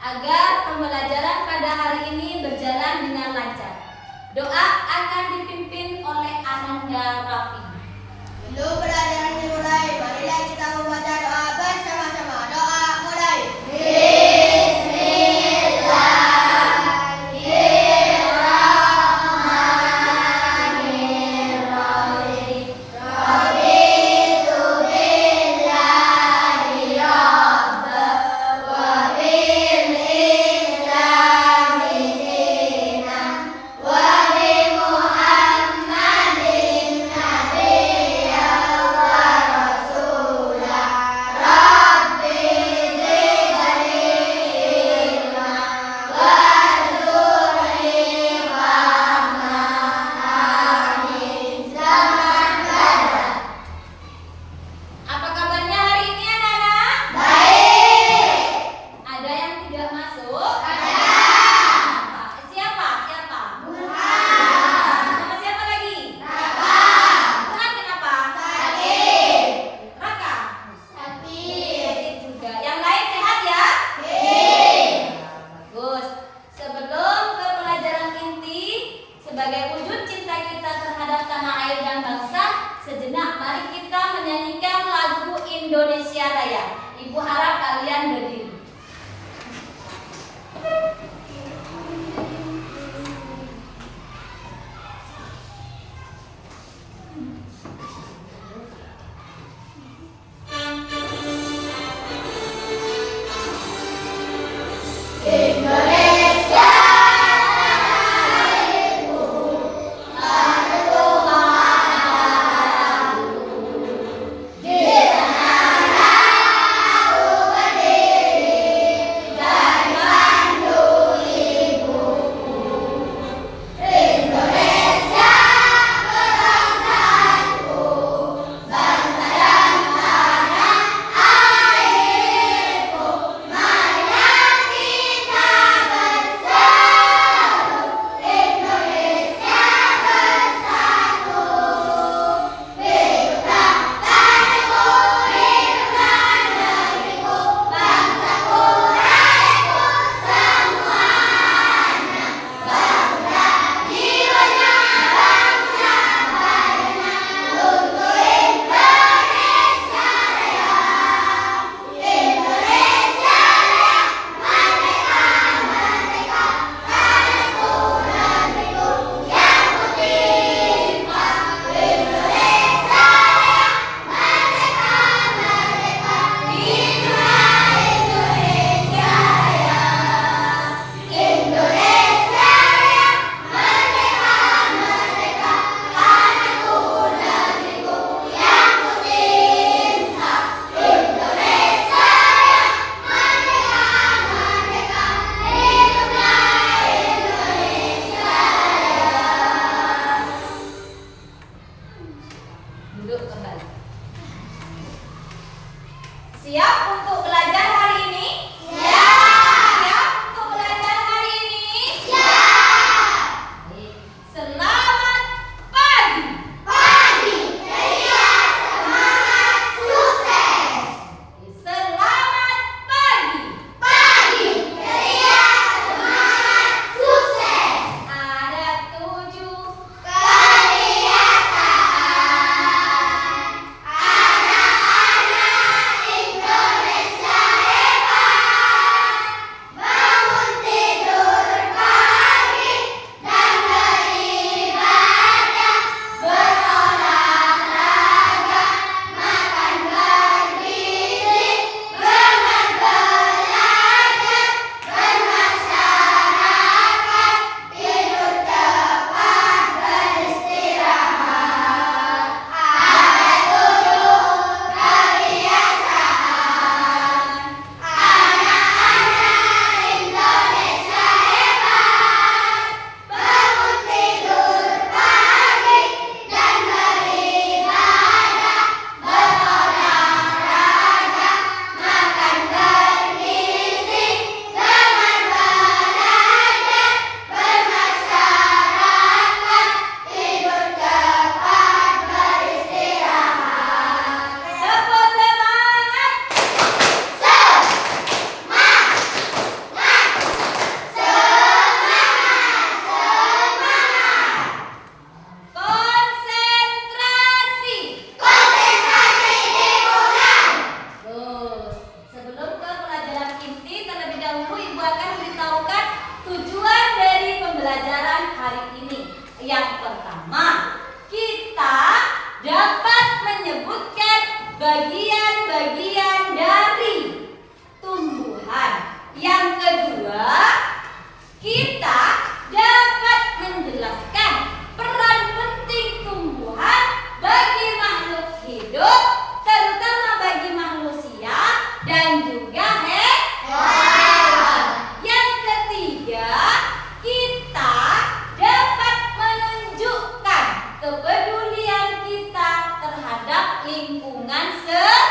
agar pembelajaran pada hari ini berjalan dengan lancar. Doa akan dipimpin oleh Ananda Raffi. Sebelum pelajaran dimulai, marilah kita membaca doa bersama-sama. Doa mulai. bagian-bagian dari tumbuhan. Yang kedua, kita dapat menjelaskan peran penting tumbuhan bagi makhluk hidup, terutama bagi manusia dan juga hewan. Yang ketiga, kita dapat menunjukkan kepedulian kita terhadap lingkungan sekitar.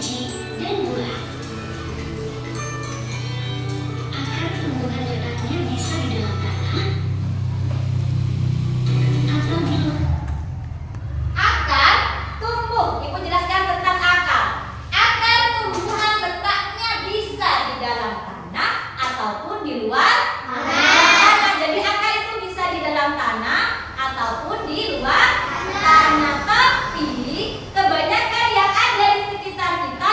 biji, dan buah. Akar tumbuhan letaknya bisa di dalam tanah atau di luar. Akar tumbuh. Ibu jelaskan tentang akar. Akar tumbuhan letaknya bisa di dalam tanah ataupun di luar tanah. Jadi akar itu bisa di dalam tanah ataupun di luar tanah. Tapi kebanyakan yang ada di sekitar kita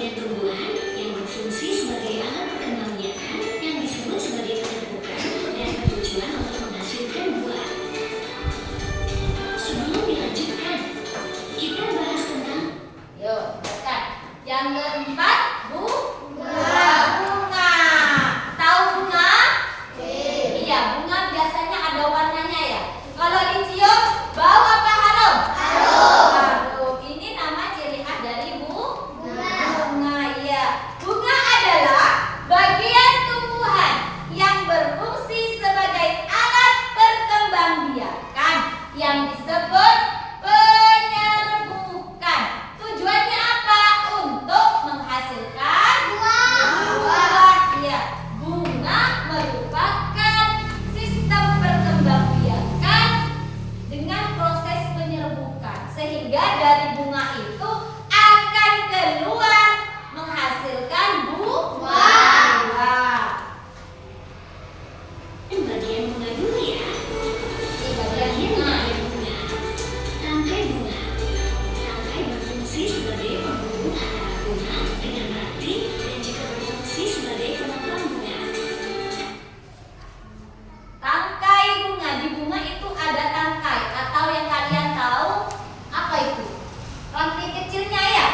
bagian tumbuhan yang berfungsi sebagai alat perkembang biakan yang disebut sebagai penyerbukan dan bertujuan untuk menghasilkan buah. Sebelum dilanjutkan, kita bahas tentang Yuk, dekat. Yang keempat, bunga. Tahu bunga? Iya, bunga biasanya ada warnanya ya. Kalau dicium, bau apa harum? Harum. Ini nama ciri khas dari bunga. Iya. Bunga adalah bagian tumbuhan yang berfungsi sebagai alat perkembangbiakan yang disebut penyerbukan. Tujuannya apa? Untuk menghasilkan buah. Iya. Bunga merupakan sistem perkembangbiakan dengan proses penyerbukan, sehingga dari bunga itu akan keluar menghasilkan buah. bagian bunga dulu ya. Ini bagian bunga. bunga. Tangkai bunga. Tangkai berfungsi sebagai penghubung antara bunga dengan ranting dan juga berfungsi sebagai penopang bunga. Tangkai bunga, di bunga itu ada tangkai atau yang kalian tahu apa itu? Ranting kecilnya ya?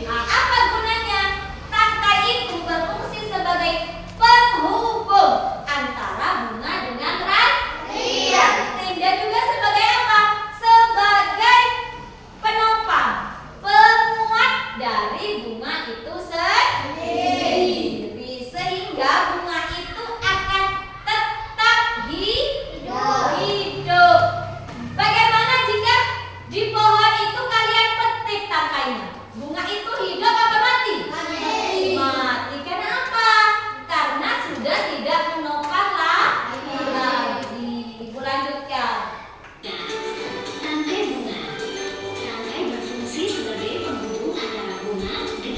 Nah, apa gunanya? Tangkai itu berfungsi sebagai penghubung antara bunga dengan ranting. Dan juga sebagai apa? Sebagai penopang, penguat dari bunga itu sendiri, sehingga bunga itu akan tetap hidup. Bagaimana jika di pohon itu kalian petik tangkainya? Bunga itu hidup apa mati? Mati. Kenapa? Karena sudah tidak menopang lagi. Ibu lanjutkan. Nah, tangkai bunga. Tangkai berfungsi sebagai penghubung antara bunga dengan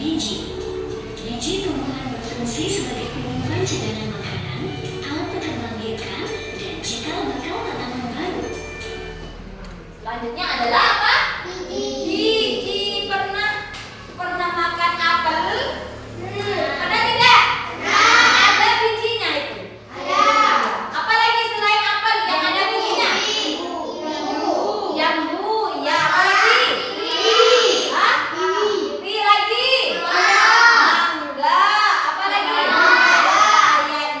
Biji. Biji tumbuhan berfungsi sebagai penyimpan cadangan makanan, alat berkembang biakan, dan cikal bakal tanaman baru. Selanjutnya adalah apa? Biji. Pernah makan apel? Pernah tidak? Ada bijinya itu. Apalagi selain apel yang ada bijinya? Jambu. Ya, apalagi? Hah? Kiwi lagi? Mangga. Apalagi?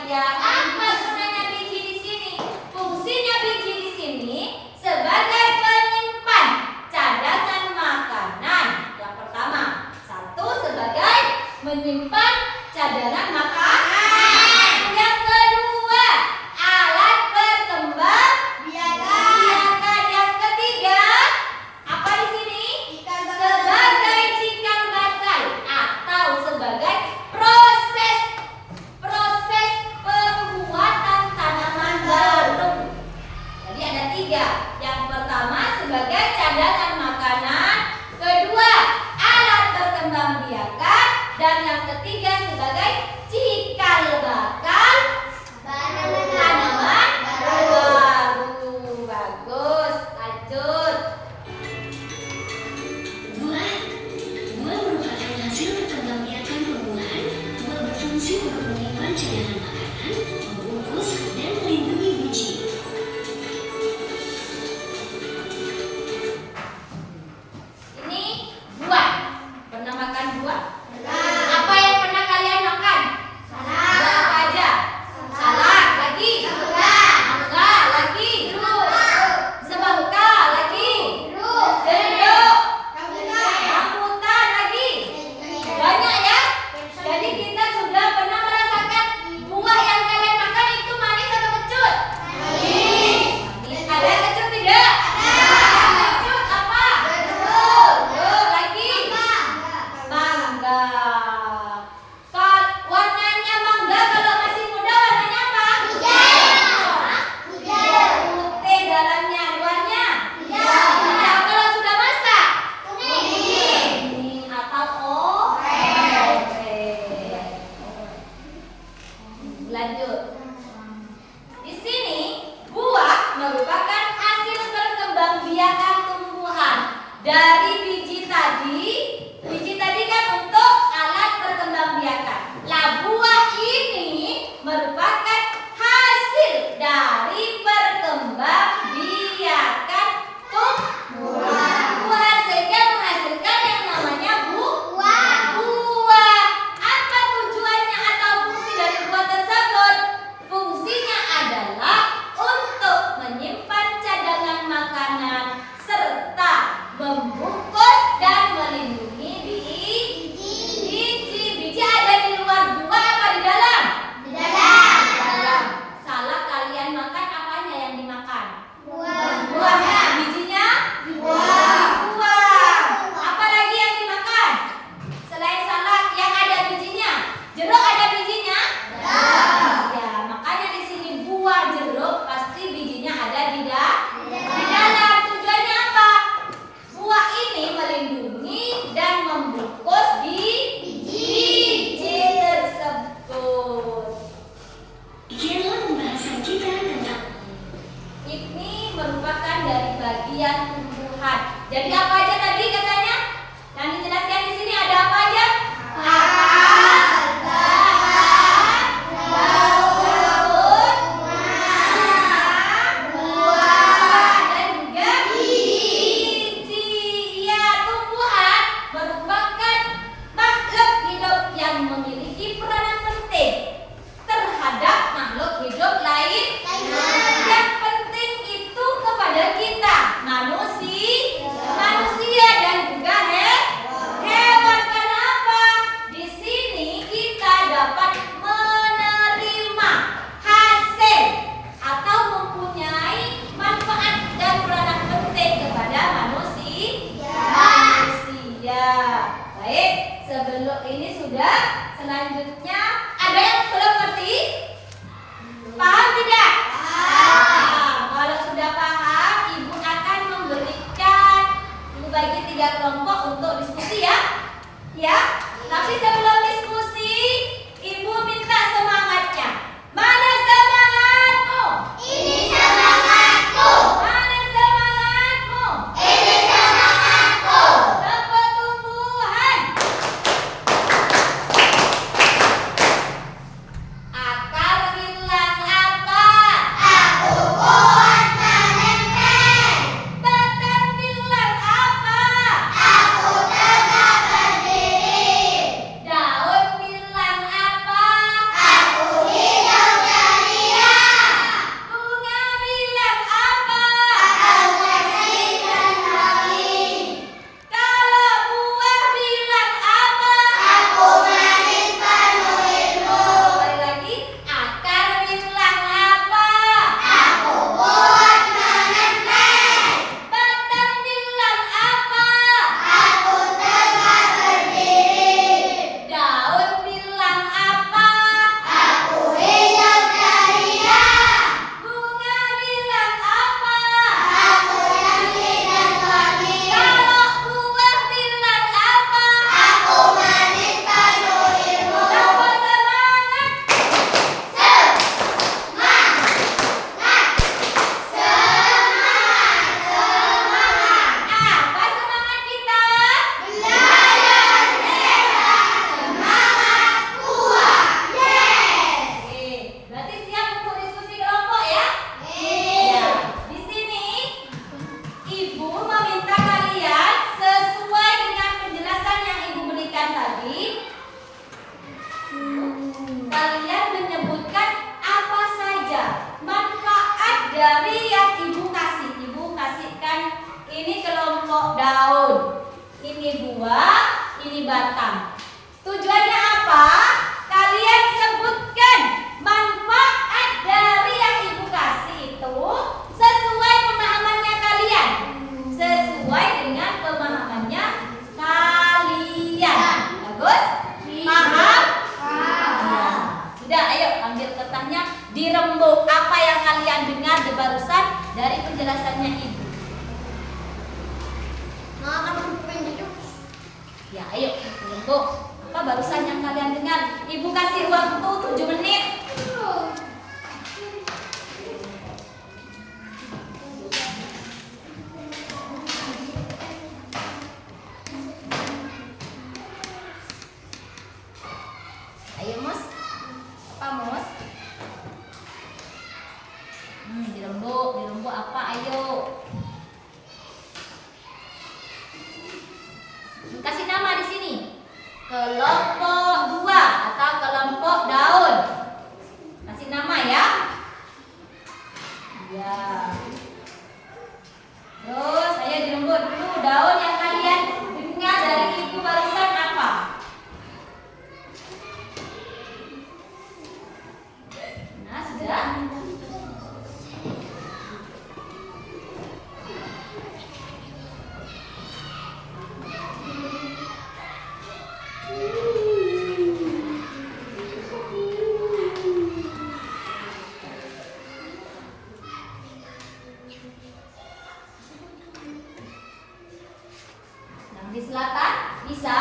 Ya. Apa gunanya biji di sini? Fungsinya biji di sini sebagai penyimpan cadangan makanan. Yang pertama, satu sebagai menyimpan cadangan makanan. Yang kedua, alat berkembang biakan. Yang ketiga, apa di sini? Sebagai cikal bakal atau sebagai proses pembuatan tanaman baru. Jadi ada tiga. Yang pertama sebagai cadangan makanan, kedua alat berkembang biakan, dan yang ketiga sebagai cikal bakal tanaman baru. Bagus, lanjut. Buah. Buah merupakan hasil perkembangbiakan tumbuhan. Buah berfungsi untuk menyimpan cadangan makanan, membungkus, dan melindungi biji. Ini buah. Pernah makan buah? Apa yang pernah kalian makan? Buah apa aja? Salad lagi. Mangga lagi. Semangka lagi. Jeruk. Rambutan lagi. Banyak ya. Jadi kita sudah pernah merasakan buah yang kalian makan itu manis atau kecut? Manis. Ada yang kecut tidak? Yang kecut apa? Jeruk lagi. Mangga. Warnanya mangga kalau masih muda warnanya apa? Putih dalamnya, luarnya? Hijau. Kalau sudah masak? Kuning atau oranye. Lanjut. Di sini buah merupakan hasil perkembangbiakan tumbuhan dari biji tadi. Biji tadi kan untuk alat perkembangbiakan. Lah buah ini merupakan hasil dari perkembangbiakan tumbuhan sehingga menghasilkan yang namanya buah. Apa tujuannya atau fungsi dari buah tersebut? Fungsinya adalah untuk menyimpan cadangan makanan serta membungkus dan melindungi biji. Biji ada di luar buah apa di dalam? Di dalam. Salah kalian makan apanya yang dimakan? Buahnya, bijinya? Buah. Apa lagi yang dimakan? Selain salad yang ada bijinya? Jeruk ada bijinya? Ya, makanya di sini buah jeruk pasti bijinya ada di dalam. Tujuannya apa? Buah ini melindungi dan membungkus biji tersebut. Demikianlah pembahasan kita tentang Ini merupakan dari bagian tumbuhan. Jadi apa aja tadi katanya? Yang dijelaskan di sini ada apa aja? Akar, bahan, daun, buah, dan juga biji. Ya, tumbuhan merupakan makhluk hidup yang memiliki peranan penting terhadap makhluk hidup lain. Yang penting itu kepada kita manusia dan juga hewan. Kenapa? Di sini kita dapat menerima hasil atau mempunyai manfaat dan peranan penting kepada manusia. Baik, sebelum ini sudah. Selanjutnya ada yang belum ngerti? Paham tidak? Kalau sudah paham, Ibu akan memberikan, Ibu bagi 3 kelompok untuk diskusi ya. Ya. dari yang ibu kasihkan ini kelompok daun, ini buah, ini batang. Tujuannya apa? Kalian sebutkan manfaat dari yang ibu kasih itu sesuai pemahamannya kalian, sesuai dengan pemahamannya kalian. Bagus? Paham? Nah, sudah, ayo ambil kertasnya, dirembuk apa yang kalian dengar barusan dari penjelasannya ibu. Nah, kamu pengen Ya, ayo dirembuk apa barusan yang kalian dengar. Ibu kasih waktu 7 menit. Ayo Mus, apa Mus? Dirembuk apa? Ayo. Kasih nama di sini. Kelompok 2 atau kelompok daun. Kasih nama ya. Ya. Terus saya dirembuk dulu daun yang kalian dengar dari ibu barusan apa? Nah, sudah. Di selatan bisa.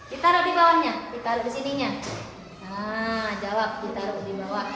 Ditaruh di bawahnya, ditaruh di sininya. Nah, jawab ditaruh di bawah.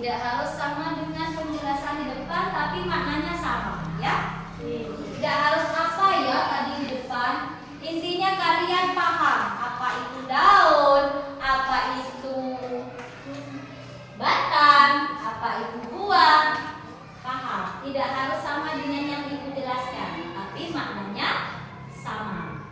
Tidak harus sama dengan penjelasan di depan, tapi maknanya sama, ya. Tidak harus apa ya tadi di depan. Intinya kalian paham apa itu daun, apa itu batang, apa itu buah. Paham? Tidak harus sama dengan yang ibu jelaskan, tapi maknanya sama.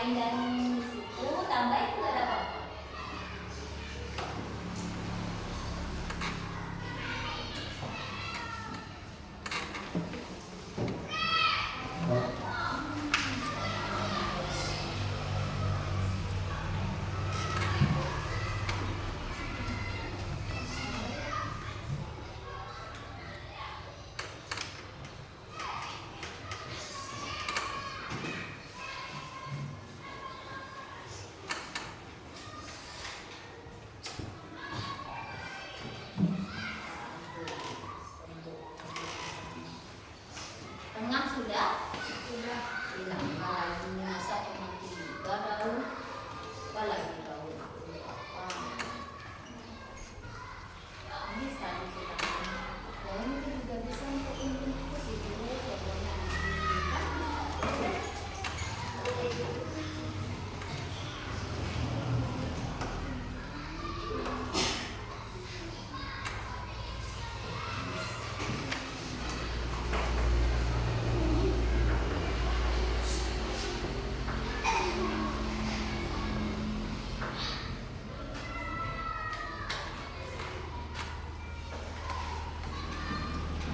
lain dan di situ tambahin nggak ada apa-apa. Tengah sudah? Sudah. Bilang lagi masa cuma 3 daun. Apa lagi daun? Apa? Bisa dikatakan. Oh, ini juga bisa untuk ini sih dulu daunnya.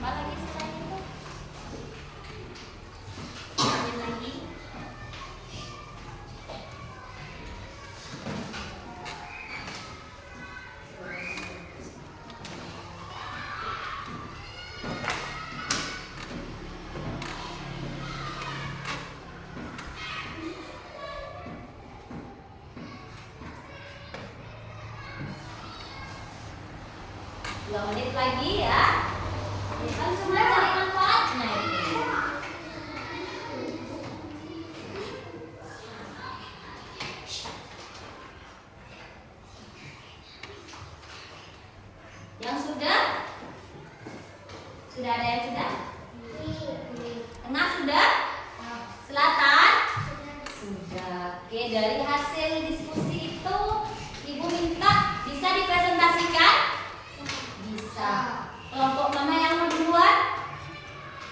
Apa lagi selain itu? Lanjut lagi. Dua menit lagi ya. Kan semua cari manfaatnya ini. Yang sudah? Sudah ada yang sudah? Tengah sudah? Selatan? Sudah. Oke, dari hasil diskusi itu Ibu minta bisa dipresentasikan? Bisa. Kelompok mana yang mau duluan?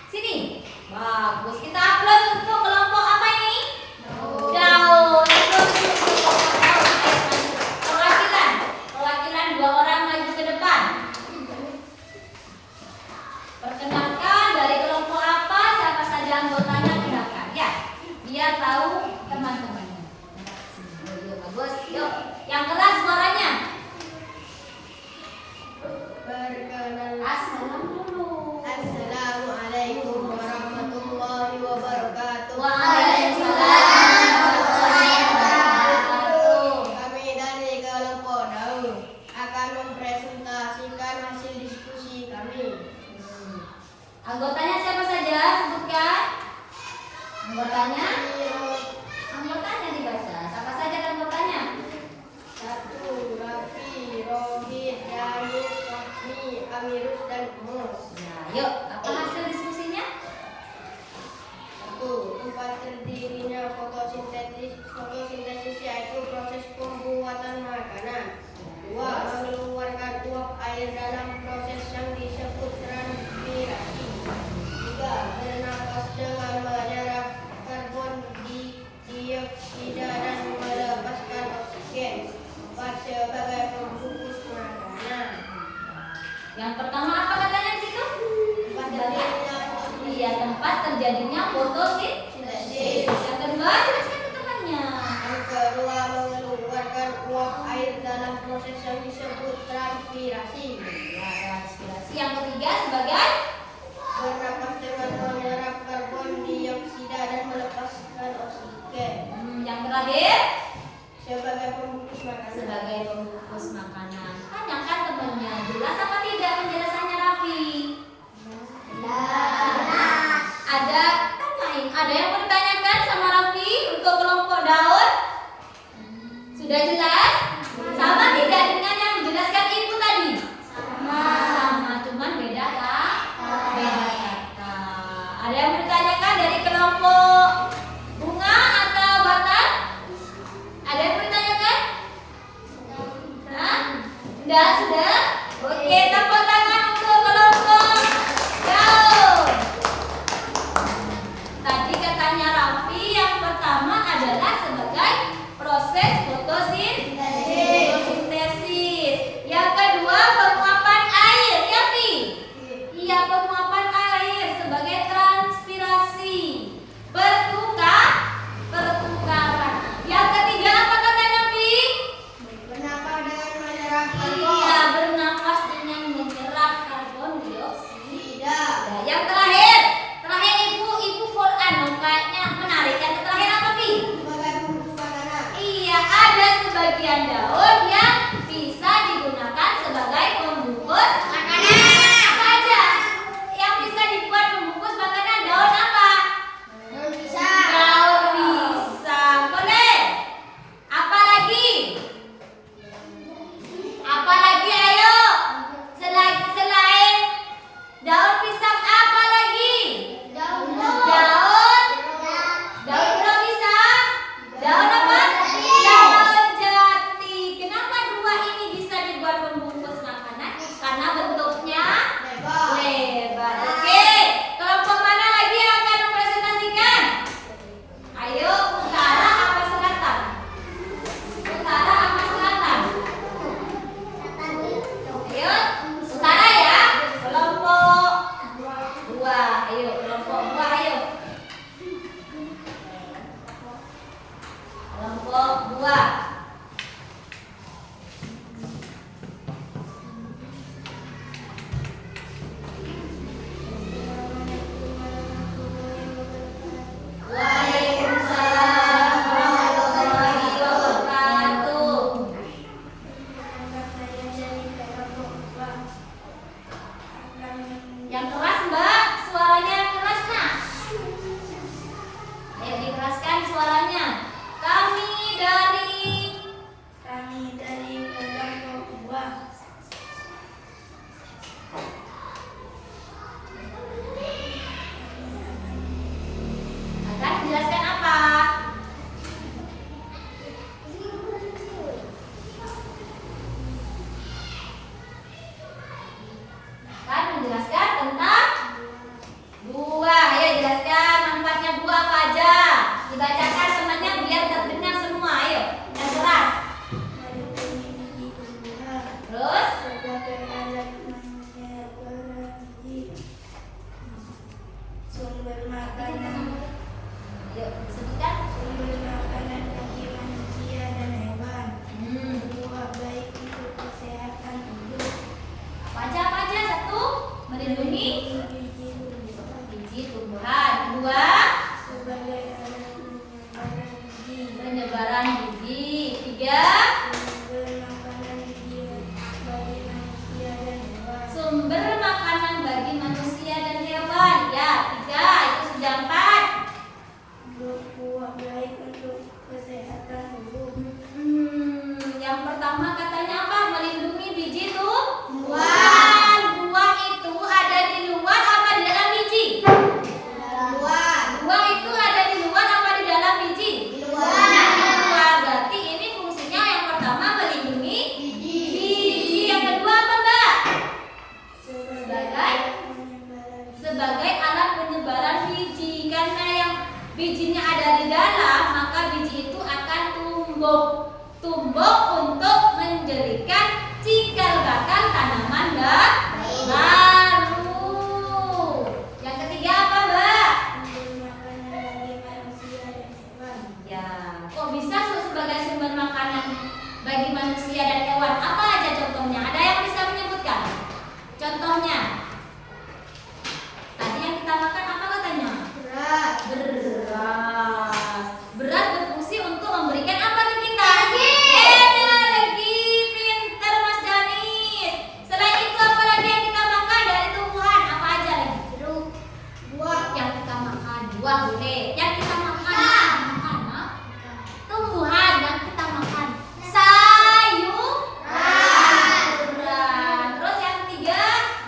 Sini. Bagus. Kita upload untuk kelompok apa ini? Daun. Perwakilan. Perwakilan 2 orang maju ke depan. Perkenalkan dari kelompok apa, siapa saja anggotanya, silakan. Ya, biar tahu teman-temannya. Bagus. Yuk, yang keras suaranya. Perkenalan. Assalam dulu. Assalamualaikum warahmatullahi wabarakatuh. Waalaikumsalam warahmatullahi wabarakatuh. Kami dari kelompok daun akan mempresentasikan hasil diskusi kami. Anggotanya siapa saja? Sebutkan. Anggotanya? Anggotanya dibaca. Siapa saja anggotanya? 1. Raffi, Rohit, Danis, Fahmi, Amirus, dan Mus. Nah, yuk, apa hasil diskusinya? 1. Tempat terdirinya fotosintesis yaitu proses pembuatan makanan. 2. Mengeluarkan uap air dalam proses yang disebut transpirasi. 3. Bernapas dengan menyerap karbon dioksida dan melepaskan oksigen. 4. Sebagai pembungkus makanan. Yang pertama apa katanya di situ? Tempat terdirinya Iya, tempat terjadinya fotosintesis. Yang kedua, jelaskan ke temannya. Yang kedua, mengeluarkan uap air dalam proses yang disebut transpirasi. Ya, transpirasi. Yang ketiga sebagai Bernapas dengan menyerap karbon dioksida dan melepaskan oksigen. yang terakhir Sebagai pembungkus makanan. sebagai pembungkus makanan. Tanyakan temannya, jelas apa tidak penjelasannya Raffi? Ada tanyain, ada yang mau ditanyakan sama Raffi untuk kelompok daun? Sudah jelas? Sama tidak dengan yang dijelaskan Ibu tadi? Sama, cuman beda kak? Beda kata. Ada yang mau ditanyakan dari kelompok bunga atau batan? Ada yang mau ditanyakan? Hah? Sudah? Oke, tepuk tangan untuk kelompok daun. Tadi katanya Raffi yang pertama adalah sebagai Ayo, kelompok buah, ayo. Kelompok buah. Waalaikumsalam warahmatullahi wabarakatuh. Yang keras Mbak, suaranya keras nah. Ayo dikeraskan suaranya. Kami dari kelompok buah. akan menjelaskan apa? Akan menjelaskan tentang buah. Ayo jelaskan manfaatnya buah apa aja. Dibacakan temannya biar terdengar semua. Ayo, yang keras. Terus Sebagai alat menyebar biji, sumber makanan, Ayo sebutkan. sumber makanan bagi manusia dan hewan. Buah baik untuk kesehatan tubuh. Apa aja? Satu, melindungi Biji tumbuhan biji tumbuhan. Dua, sebagai alat penyebaran biji, penyebaran biji. Tiga, sumber makanan biji bagi manusia dan hewan. sumber makanan bagi manusia dan hewan. Ya, tiga, itu sudah empat. Buah baik untuk kesehatan tubuh. Yang pertama katanya apa? Melindungi biji tumbuhan. Buah itu ada di luar apa di dalam biji? Buah itu ada di luar apa di dalam biji? Di luar. Berarti ini fungsinya yang pertama melindungi biji. Yang kedua apa Mbak? Sebagai alat penyebaran biji. Karena yang bijinya ada di dalam, maka biji itu akan tumbuh untuk menjadikan cikal bakal tanaman baru. Yang ketiga apa Mbak? Sumber makanan bagi manusia dan hewan. Ya, kok bisa sebagai sumber makanan bagi manusia dan hewan? Apa aja contohnya? Ada yang bisa menyebutkan? Contohnya, tadi yang kita makan apa katanya? Beras. Beras berfungsi untuk memberikan apa ke kita? Energi. Pinter Mas Danis. Selain itu apa lagi yang kita makan dari tumbuhan? Apa aja lagi? Buah. Yang kita makan buah boleh. Yang kita makan tumbuhan yang kita makan sayuran. Terus yang ketiga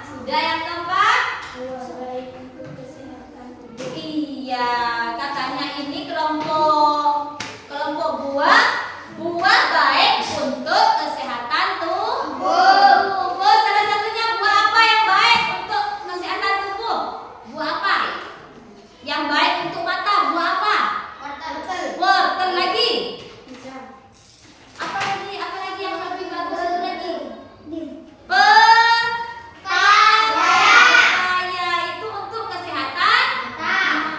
sudah, yang keempat. Buah baik untuk kesehatan tubuh. Iya, katanya ini kelompok buah baik untuk kesehatan tubuh. Salah satunya buah apa yang baik untuk kesehatan tubuh? Buah apa? Yang baik untuk mata, buah apa? Wortel lagi. Pisang. Apa lagi yang lebih bagus itu lagi? Pepaya itu untuk kesehatan mata.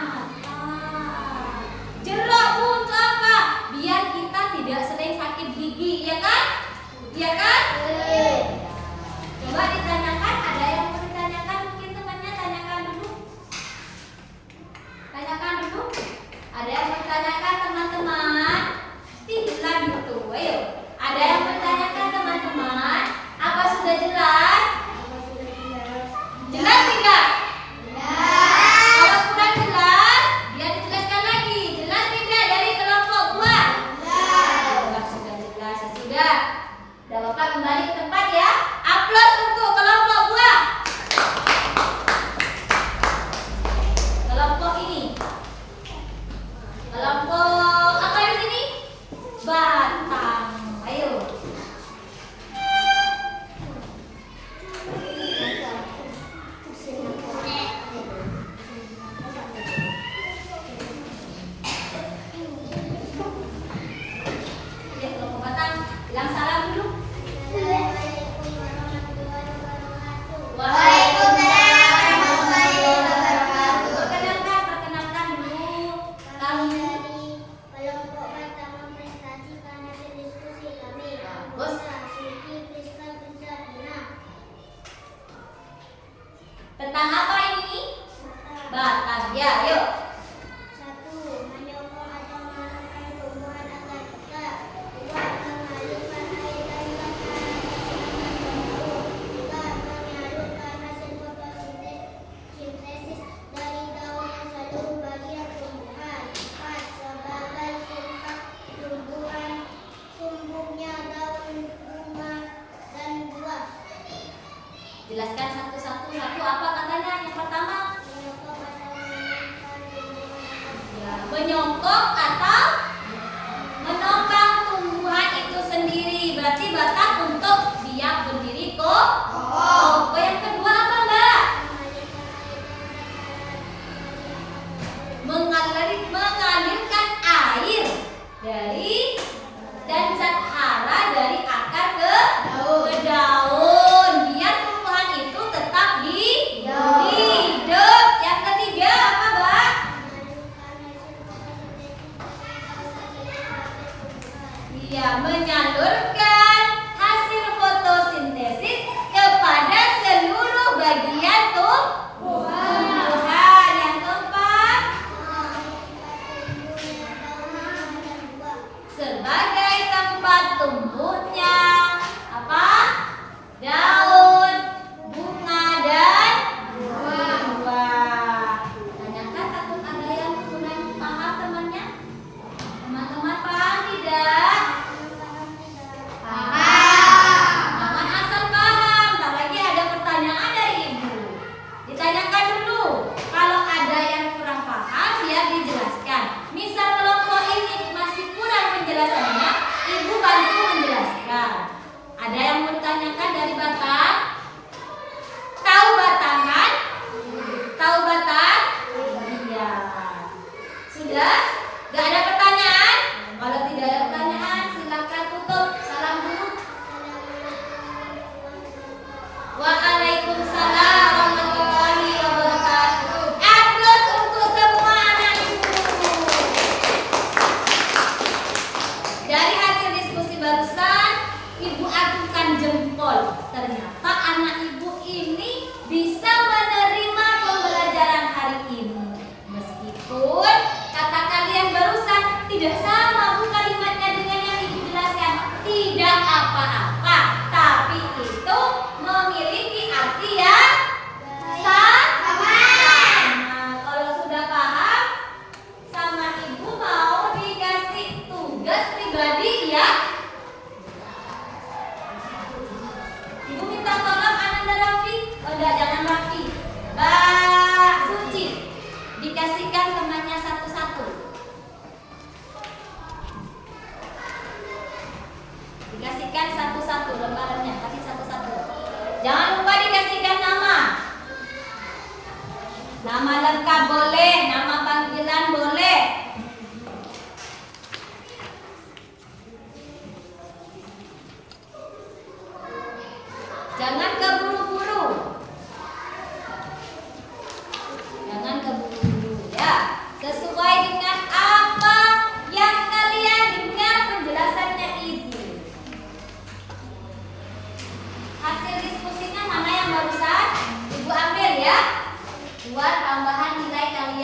Jeruk Bu, untuk apa? Biar kita tidak sering sakit gigi, ya kan? Iya kan? Coba ditanyakan, ada yang mau ditanyakan? Mungkin temannya tanyakan dulu. Tanyakan dulu. Ada yang mau ditanyakan teman-teman? Tidak gitu. Ayo. Ada yang bertanyakan teman-teman? Apa sudah jelas? Apa sudah jelas? Jelas tidak? Kalau kurang jelas, biar dijelaskan lagi. Jelas tidak dari kelompok buah? Sudah jelas, ya sudah. Udah Bapak kembali ke tempat ya. Aplaus untuk kelompok buah. Kelompok ini. Kelompok bahagia. Yuk. 1. Menyokong atau menanamkan tumbuhan agar tegak. 2. Mengalirkan air dan makanan tumbuh. 3. Menyalurkan hasil fotosintesis dari daun yang seluruh bagian tumbuhan. 4. Sebagai sumber tumbuhnya daun, bunga, dan buah. Jelaskan satu-satu. Satu apa katanya? Yang pertama. Menyokong atau menopang tumbuhan itu sendiri. Berarti batang untuk dia berdiri kokoh. Yang kedua apa, Mbak? Mengalirkan air dari dan zat hara dari akar ke daun. Biar tumbuhan itu tetap hidup. Yang ketiga apa, Mbak? Iya, menyalurkan hasil fotosintesis kepada seluruh bagian tumbuhan. Yang keempat, sebagai tempat tumbuhnya apa? Daun, bunga, dan buah. Tanyakan takut ada yang kurang paham temannya? Teman-teman paham tidak? Jangan asal paham. Tak lagi ada pertanyaan dari ibu. Ditanyakan dulu. Kalau ada yang kurang paham, biar dijelaskan. Misal kelompok ini masih kurang penjelasannya, ibu bantu menjelaskan. Ada yang bertanyakan dari batang? Tahu batangan? Tahu batang? Iya. Sudah? Gak ada pertanyaan? Kalau tidak ada pertanyaan, silakan tutup. Salam dulu. Waalaikumsalam warahmatullahi wabarakatuh. Aplaus untuk semua anak ibu. Dari hasil diskusi barusan, ibu acungkan jempol. Ternyata anak ibu ini bisa menerima pembelajaran hari ini. Meskipun kata kalian barusan tidak sama bu kalimatnya dengan yang ibu jelaskan. Tidak apa-apa, tapi itu memiliki arti yang sama. Kalau sudah paham, sama ibu mau dikasih tugas pribadi ya. Ibu minta tolong Ananda Raffi. Oh enggak, jangan Raffi. Mbak Suci. Dikasihkan temannya satu-satu. Dikasihkan satu-satu lembarannya, kasih satu-satu. Jangan lupa dikasihkan nama. Nama lengkap boleh, nama panggilan boleh. Jangan keburu-buru. Jangan keburu-buru ya. Sesuai dengan apa yang kalian dengar penjelasannya ibu. Hasil diskusinya mana yang barusan ibu ambil ya. Buat tambahan nilai kalian.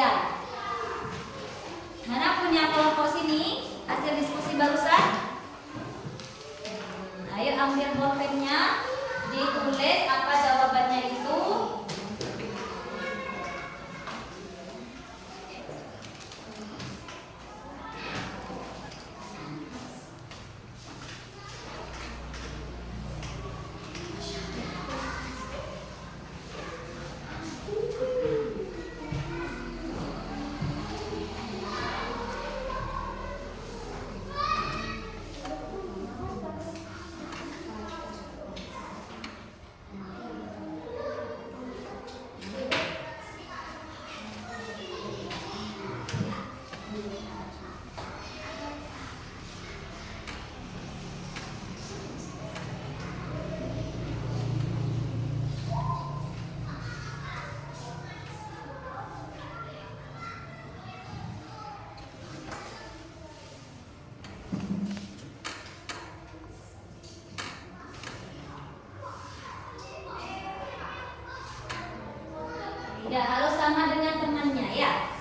ya.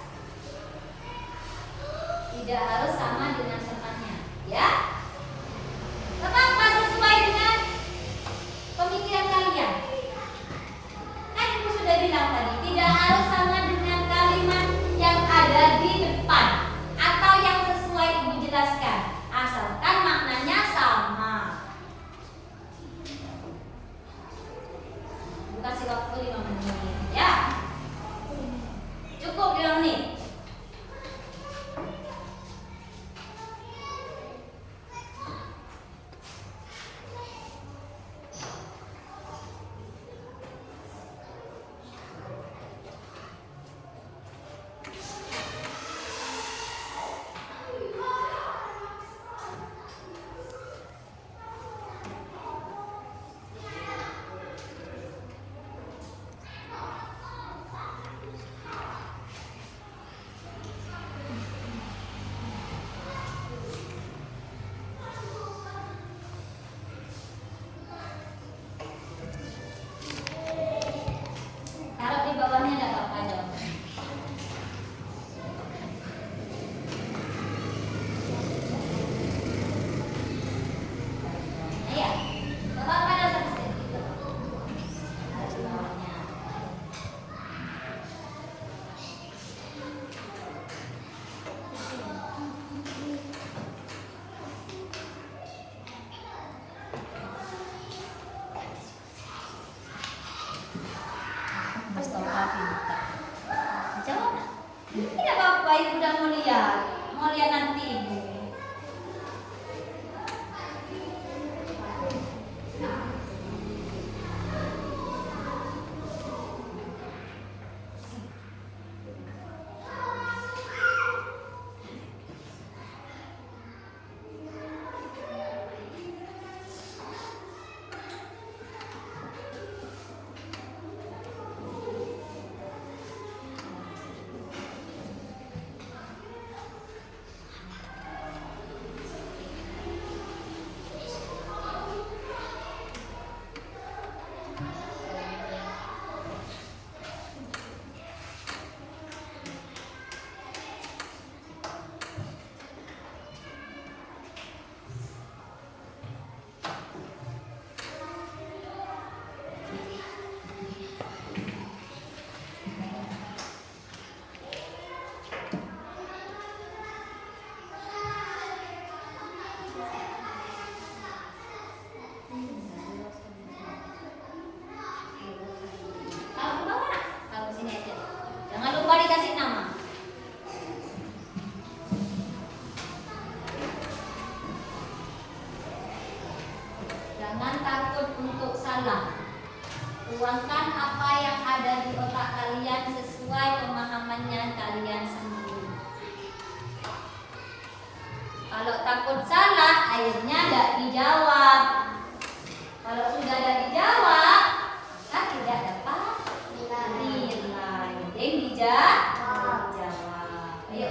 Tidak harus sama dengan temannya, ya. Kenapa sesuai dengan pemikiran kalian? Kan ibu sudah bilang tadi, tidak harus sama dengan kalimat yang ada di depan atau yang sesuai ibu jelaskan, asalkan maknanya sama. Ibu kasih waktu 5 menit, ya. Cukup 5 menit. Kalau di bawahnya ada apa aja? Ya, bapak pada seperti itu. Ada di bawahnya. Astagfirullah. Jawab. Tidak apa-apa, ibu udah mau lihat nanti ibu. Kalau ke bawah, kalau ke sini aja. Jangan lupa dikasih nama. Jangan takut untuk salah. Tuangkan apa yang ada di otak kalian sesuai pemahamannya kalian sendiri. Kalau takut salah, akhirnya tidak dijawab. Kalau sudah ada dijawab, kan tidak dapat nilai. Mending dijawab. Ayo.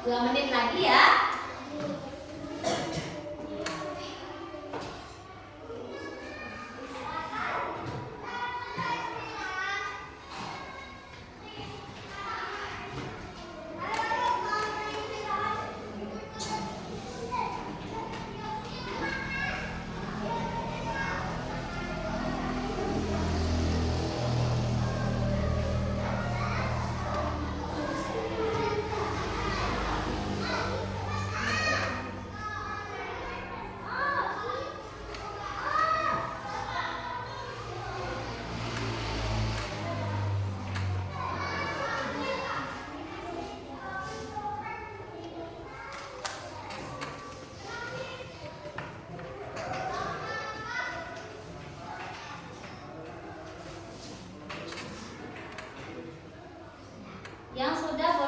Dua menit lagi ya.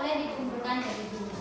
boleh dikumpulkan jadi dua.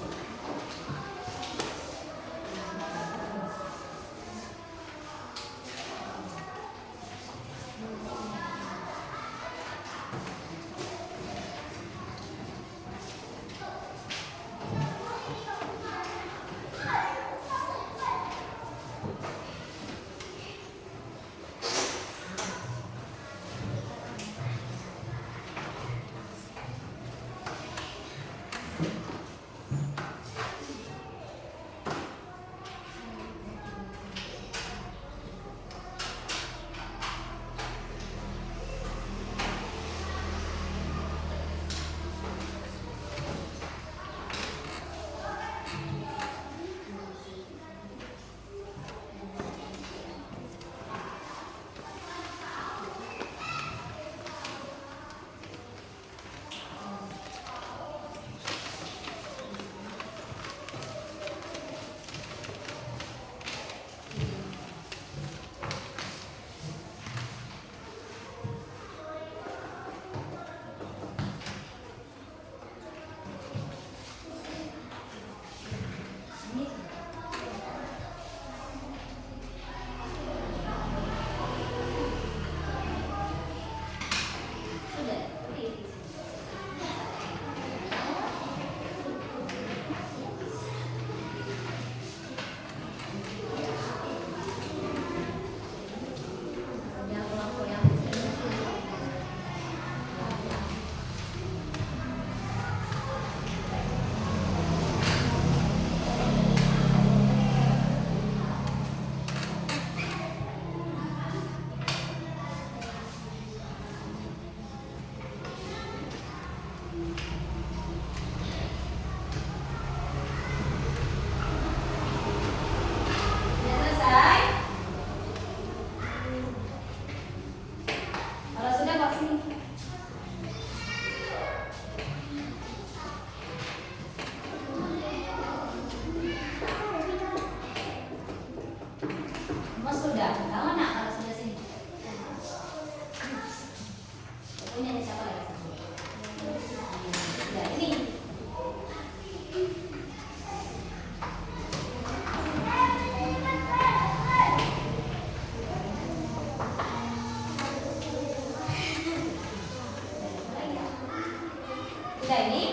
Sudah, tahu nak kalau sudah sini. Punya siapa lagi? Sudah ini. Sudah ini.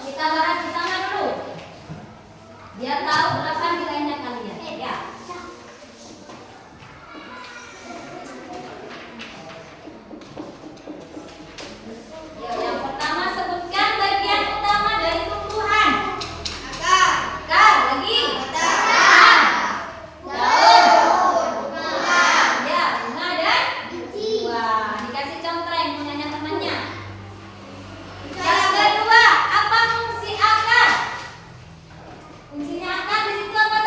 Kita bahas bersama dulu biar tahu berapa nilainya kalian ya. Yang pertama sebutkan bagian utama dari tumbuhan. Akar lagi. Batang. Daun. Ya, bunga dan buah. Dikasih contreng menanya temannya. Yang kedua, apa fungsi akar? Fungsinya akar di situ apa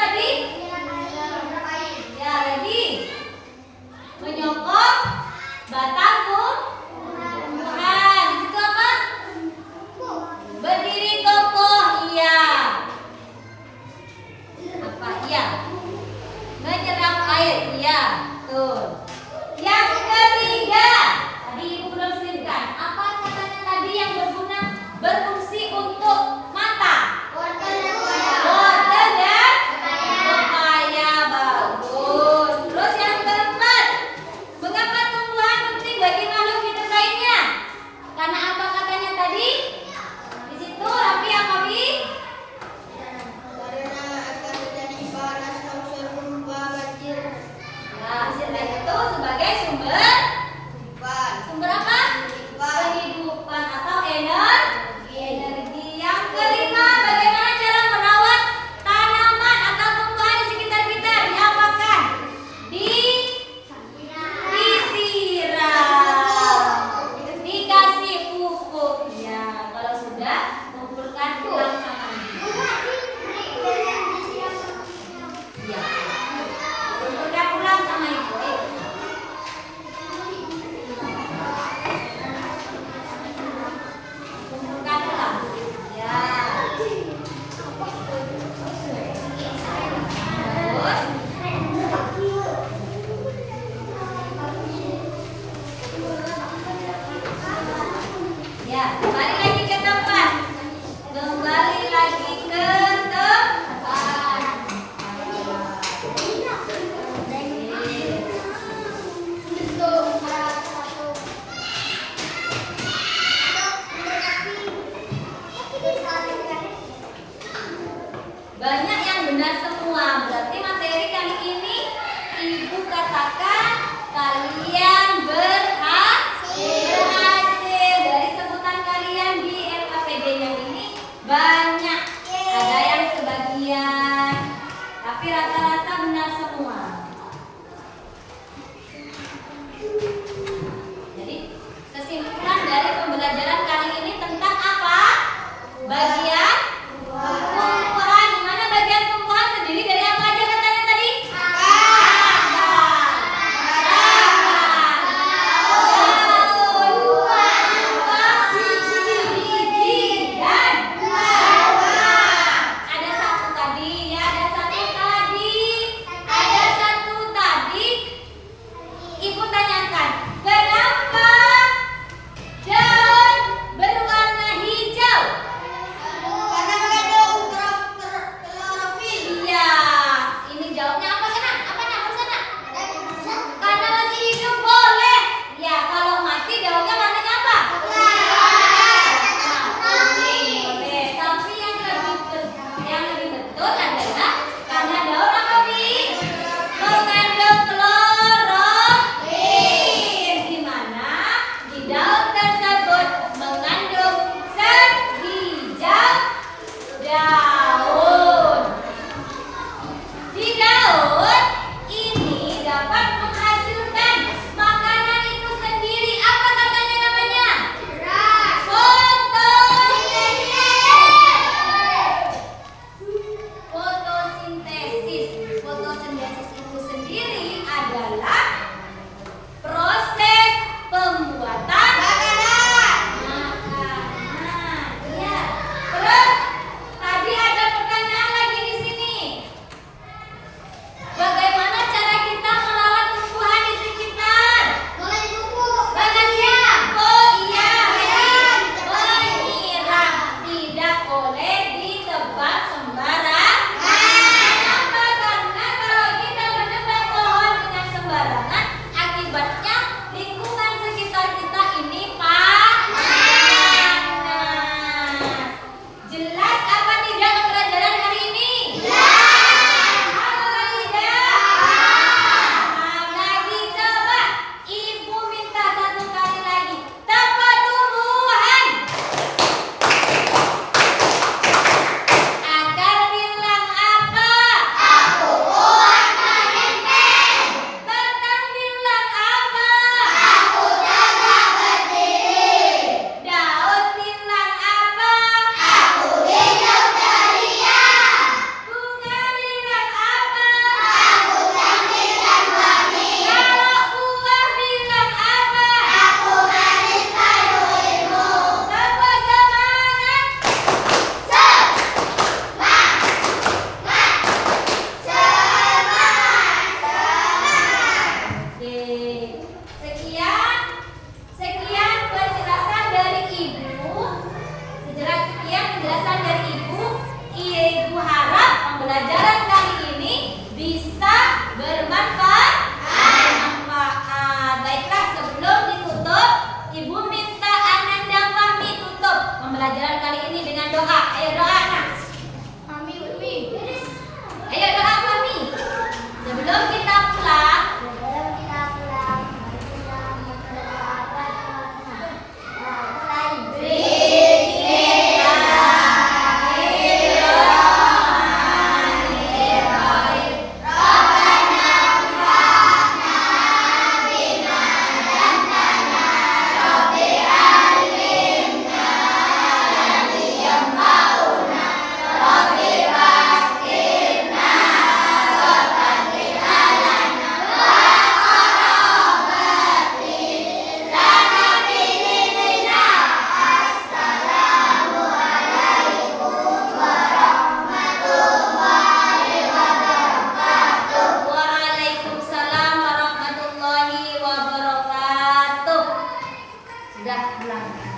pembelajaran kali ini dengan doa.